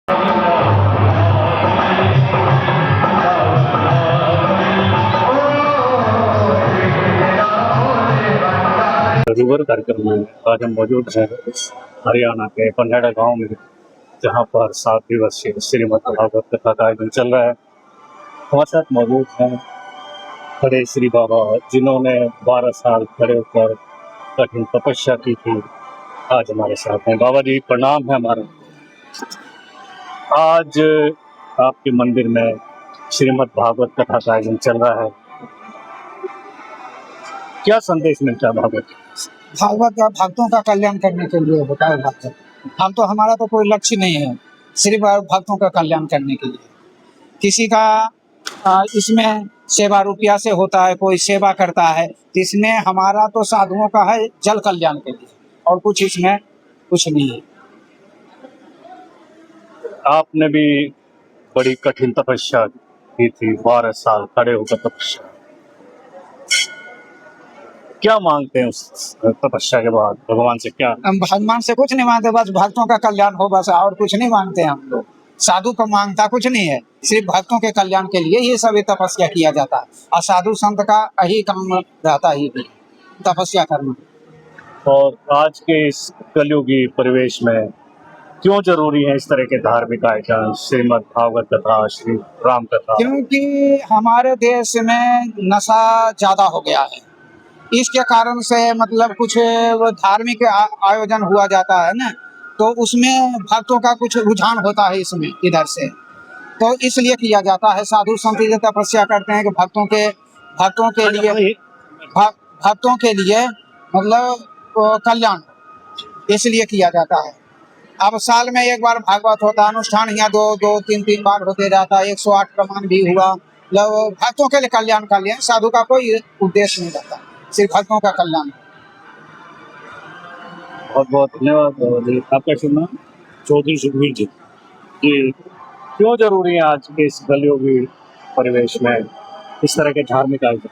रूबर कार्यक्रम में आज हम मौजूद हैं हरियाणा के पन्हेड़ा गांव में, जहां पर 7 दिवसीय श्रीमद् भागवत कथा का आयोजन चल रहा है। हमारे साथ मौजूद हैं खड़े श्री बाबा, जिन्होंने 12 साल खड़े होकर कठिन तपस्या की थी। आज हमारे साथ हैं। बाबा जी प्रणाम है हमारा। आज आपके मंदिर में श्रीमद् भागवत कथा का आयोजन चल रहा है, क्या संदेश मिलता है भागवत? भागवत का भक्तों का कल्याण करने के लिए होता है। भक्त हम तो, हमारा तो कोई लक्ष्य नहीं है, सिर्फ भक्तों का कल्याण करने के लिए। किसी का इसमें सेवा रुपया से होता है, कोई सेवा करता है, तो इसमें हमारा तो साधुओं का है जल कल्याण के लिए, और कुछ इसमें कुछ नहीं है। आपने भी बड़ी कठिन तपस्या की थी, 12 साल खड़े होकर तपस्या। क्या मांगते हैं उस तपस्या के बाद भगवान से? क्या हम भगवान से कुछ नहीं मांगते, बस भक्तों का कल्याण हो, बस और कुछ नहीं मांगते हम लोग। साधु को मांगता कुछ नहीं है, सिर्फ भक्तों के कल्याण के लिए ये सभी तपस्या किया जाता है। और साधु संत का यही काम रहता है, तपस्या करना। और आज के इस कलयुगी परिवेश में क्यों जरूरी है इस तरह के धार्मिक आयोजन, श्रीमद् भागवत कथा, श्री राम कथा? क्योंकि हमारे देश में नशा ज्यादा हो गया है, इसके कारण से मतलब कुछ वो धार्मिक आयोजन हुआ जाता है ना, तो उसमें भक्तों का कुछ रुझान होता है इसमें, इधर से, तो इसलिए किया जाता है। साधु संत ये तपस्या करते हैं कि भक्तों के भक्तों के लिए मतलब कल्याण, इसलिए किया जाता है। अब साल में एक बार भागवत होता है, अनुष्ठान यहाँ दो तीन बार होते रहता है। 108 प्रमाण भी हुआ, मतलब भक्तों के लिए कल्याण का लिए, साधु का कोई उद्देश्य नहीं रहता, सिर्फ भक्तों का कल्याण। बहुत बहुत धन्यवाद। आपका शुभ नाम? चौधरी सुखवीर जी। क्यों जरूरी है आज के इस कलयुगी परिवेश में इस तरह के धार्मिक आयोजन?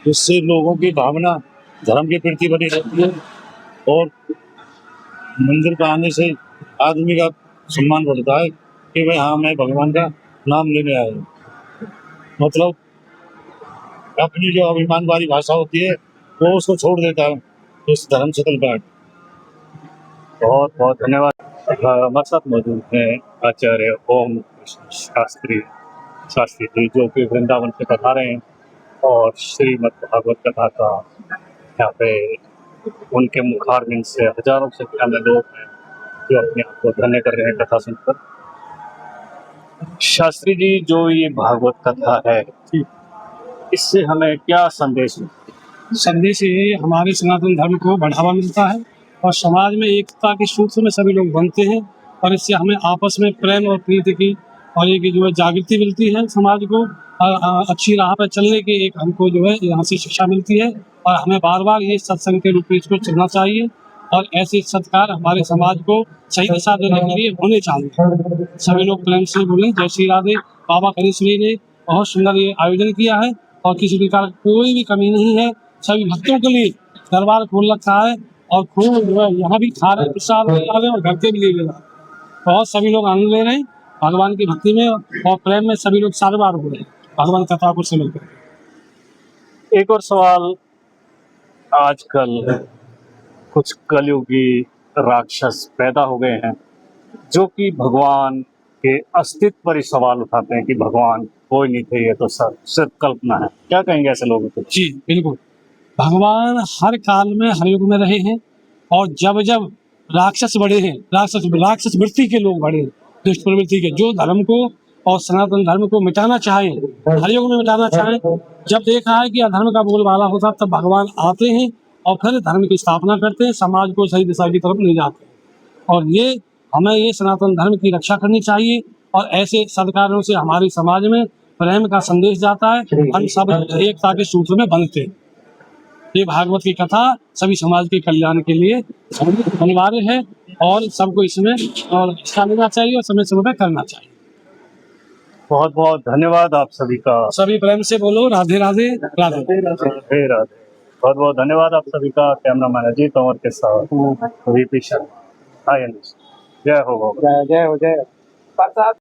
जिससे लोगों की भावना धर्म के प्रति बनी रहती है, और मंदिर पर आने से आदमी का सम्मान बढ़ता है कि भाई हाँ, मैं भगवान का नाम लेने आया हूँ। मतलब अपनी जो अभिमान वाली भाषा होती है वो उसको छोड़ देता है इस धर्म सकल पाठ। बहुत बहुत धन्यवाद। हमारे साथ मौजूद हैं आचार्य ओम शास्त्री जी, जो कि वृंदावन से पधारे हैं और श्रीमद् भागवत कथा का यहाँ पे उनके मुखारबिंद से हजारों संख्या में लोग हैं जो अपने आप को धन्य कर रहे हैं कथा सुनकर। शास्त्री जी, जो ये भागवत कथा है, इससे हमें क्या संदेश मिलता है? संदेश ये हमारे सनातन धर्म को बढ़ावा मिलता है, और समाज में एकता के सूत्र में सभी लोग बनते हैं, और इससे हमें आपस में प्रेम और प्रीति की और एक जो है जागृति मिलती है, समाज को अच्छी राह पर चलने की एक हमको जो है यहाँ से शिक्षा मिलती है। और हमें बार बार ये सत्संग के रूप में इसको चलना चाहिए, और ऐसे सत्कार हमारे समाज को सही दिशा देने के लिए होने चाहिए। सभी लोग प्रेम से बोले जय श्री राधे। बाबा करीश्वरी ने बहुत सुंदर ये आयोजन किया है, और किसी प्रकार कोई भी कमी नहीं है। सभी भक्तों के लिए दरबार खोल रखा है, और खूब जो है यहाँ भी खा रहे, प्रसाद ले रहे हैं और घर के भी ले रहे हैं। बहुत सभी लोग आनंद ले रहे हैं भगवान की भक्ति में और प्रेम में। सभी लोग सारवार हो रहे हैं भगवान कथा को समझ कर। एक और सवाल, आजकल कुछ कलयुगी राक्षस पैदा हो गए हैं जो कि भगवान के अस्तित्व पर ही सवाल उठाते हैं कि भगवान कोई नहीं थे, ये तो सिर्फ कल्पना है। क्या कहेंगे ऐसे लोगों को? जी बिल्कुल, भगवान हर काल में हर युग में रहे हैं, और जब जब राक्षस बढ़े हैं, राक्षस वृत्ति के लोग बढ़े, दुष्ट प्रवृत्ति के, जो धर्म को और सनातन धर्म को मिटाना चाहे, हर युग में मिटाना चाहे, जब देखा है कि अधर्म का बोलबाला होता तब भगवान आते हैं और फिर धर्म की स्थापना करते हैं, समाज को सही दिशा की तरफ ले जाते हैं। और ये हमें ये सनातन धर्म की रक्षा करनी चाहिए, और ऐसे सदकारों से हमारे समाज में प्रेम का संदेश जाता है, हम सब एकता के सूत्र में बनते हैं। ये भागवत की कथा सभी समाज के कल्याण के लिए अनिवार्य है, और सबको इसमें और हिस्सा लेना चाहिए और समय समय पर करना चाहिए। बहुत बहुत धन्यवाद आप सभी का। सभी प्रेम से बोलो राधे राधे राधे राधे राधे। बहुत बहुत धन्यवाद आप सभी का। कैमरामैन अजीत तंवर के साथ वीपी शर्मा। जय हो बाबा। जय हो जय। प्रसाद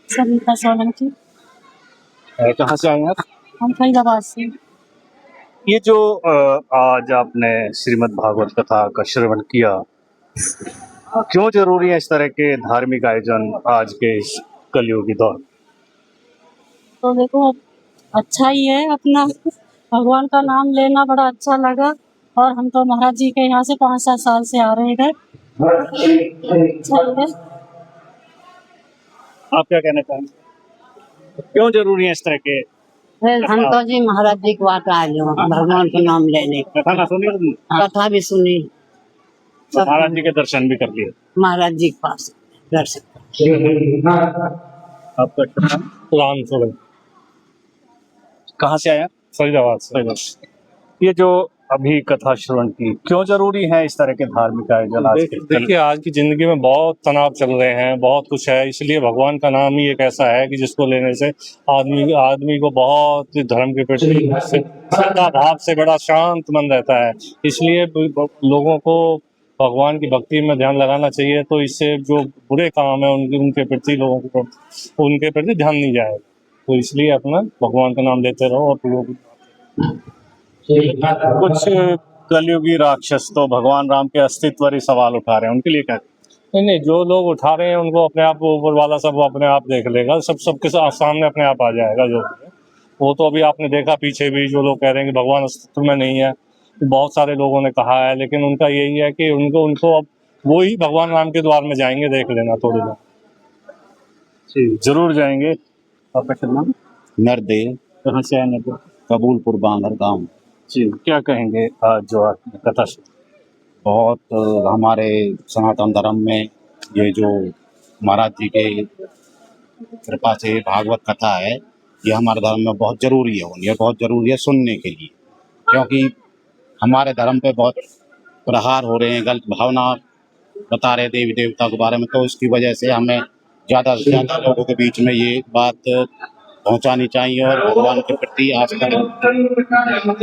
सरिता सोलंकी। कहाँ से आए हैं आप? हम फरीदाबाद से। ये जो आज आपने श्रीमद् भागवत कथा का श्रवण किया, क्यों जरूरी है इस तरह के धार्मिक आयोजन आज के इस कलयुगी दौर में? तो देखो अच्छा ही है, अपना भगवान का नाम लेना बड़ा अच्छा लगा। और हम तो महाराज जी के यहाँ से 5-7 साल से आ रहे हैं अच्छा है। आप क्या कहना चाहेंगे, क्यों जरूरी है इस तरह के? हम तो जी महाराज जी को आकर आए हो भगवान के नाम लेने। कथा ना सुनी तुमने? कथा भी सुनी, तो महाराज जी के दर्शन भी कर लिए? महाराज जी के पास दर्शन। आपका क्या नाम? राम सोलंकी, कहाँ से आया? फरीदाबाद से। ये जो अभी कथा श्रवण की, क्यों जरूरी है इस तरह के धार्मिक आयोजन आज के? देखिए आज की जिंदगी में बहुत तनाव चल रहे हैं, बहुत कुछ है, इसलिए भगवान का नाम ही एक ऐसा है कि जिसको लेने से आदमी को बहुत धर्म के प्रति श्रद्धा भाव से बड़ा शांत मन रहता है। इसलिए लोगों को भगवान की भक्ति में ध्यान लगाना चाहिए, तो इससे जो बुरे काम है उनके प्रति लोगों को उनके प्रति ध्यान नहीं जाए। तो इसलिए अपना भगवान का नाम लेते रहो। और कुछ कलयुगी राक्षस तो भगवान राम के अस्तित्व पर ही सवाल उठा रहे हैं, उनके लिए क्या? नहीं, जो लोग उठा रहे हैं उनको अपने आप ऊपर वाला सब अपने आप देख लेगा, सबके सामने अपने आप आ जाएगा। जो भी है वो तो अभी आपने देखा, पीछे भी जो लोग कह रहे हैं कि भगवान अस्तित्व में नहीं है, बहुत सारे लोगों ने कहा है, लेकिन उनका यही है कि उनको अब वो ही भगवान राम के द्वार में जाएंगे, देख लेना थोड़ी देर। जी जरूर जाएंगे। आपका क्या नाम? नरदेव, कहाँ से आए नरदेव? कबूलपुर बांगर गांव। जी क्या कहेंगे आज जो आपने कथा सुनी? बहुत हमारे सनातन धर्म में ये जो महाराज जी के कृपा से भागवत कथा है, ये हमारे धर्म में बहुत ज़रूरी है। ये बहुत ज़रूरी है सुनने के लिए, क्योंकि हमारे धर्म पे बहुत प्रहार हो रहे हैं, गलत भावना बता रहे देवी देवता के बारे में। तो इसकी वजह से हमें ज़्यादा से ज़्यादा लोगों के बीच में ये बात पहुंचानी चाहिए और भगवान के प्रति आस्था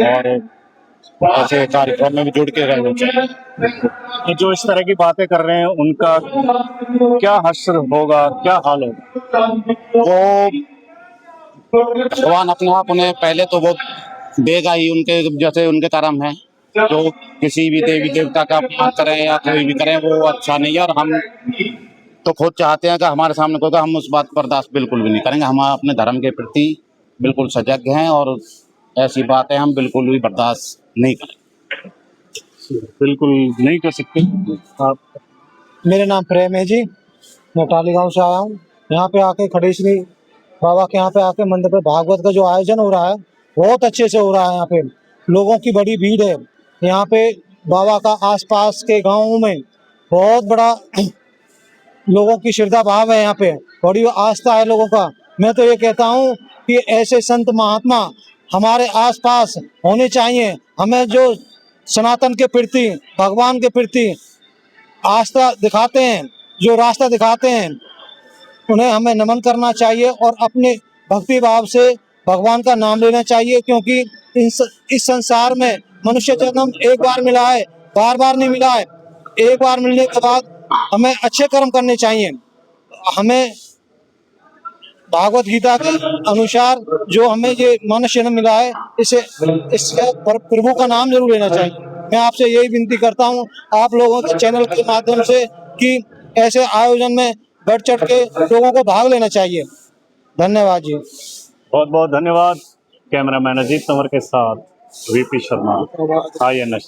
और ऐसे कार्यक्रम में भी जुड़ के रहना चाहिए। जो इस तरह की बातें कर रहे हैं उनका क्या हश्र होगा, क्या हाल होगा? वो भगवान अपने आप उन्हें पहले तो वो देगा ही, उनके जैसे उनके कर्म है। जो किसी भी देवी देवता का अपमान करें या कोई भी करें वो अच्छा नहीं है। और हम तो खुद चाहते हैं कि हमारे सामने कोई, हम उस बात पर बर्दाश्त बिल्कुल भी नहीं करेंगे। हम अपने धर्म के प्रति बिल्कुल सजग हैं और ऐसी बातें हम बिल्कुल भी बर्दाश्त नहीं करेंगे। बिल्कुल नहीं कर सकते आप? मेरा नाम प्रेम है जी, मैं टाली गांव से आया हूँ। यहाँ पे आके खड़ेश्वरी बाबा के यहाँ पे आके मंदिर पे भागवत का जो आयोजन हो रहा है बहुत अच्छे से हो रहा है। यहाँ पे लोगों की बड़ी भीड़ है। यहाँ पे बाबा का आसपास के गाँवों में बहुत बड़ा लोगों की श्रद्धा भाव है। यहाँ पे बड़ी आस्था है लोगों का। मैं तो ये कहता हूँ कि ऐसे संत महात्मा हमारे आसपास होने चाहिए। हमें जो सनातन के प्रति, भगवान के प्रति आस्था दिखाते हैं, जो रास्ता दिखाते हैं, उन्हें हमें नमन करना चाहिए और अपने भक्ति भाव से भगवान का नाम लेना चाहिए। क्योंकि इस संसार में मनुष्य जन्म एक बार मिला है, बार बार नहीं मिला है। एक बार मिलने के बाद हमें अच्छे कर्म करने चाहिए। हमें भागवत गीता के अनुसार जो हमें ये मनुष्य जन्म मिला है, इससे प्रभु का नाम जरूर लेना चाहिए। मैं आपसे यही विनती करता हूँ आप लोगों के चैनल के माध्यम से कि ऐसे आयोजन में बढ़ चढ़ के लोगों को भाग लेना चाहिए। धन्यवाद जी। बहुत बहुत धन्यवाद। कैमरामैन अजीत तंवर के साथ वीपी शर्मा, INS।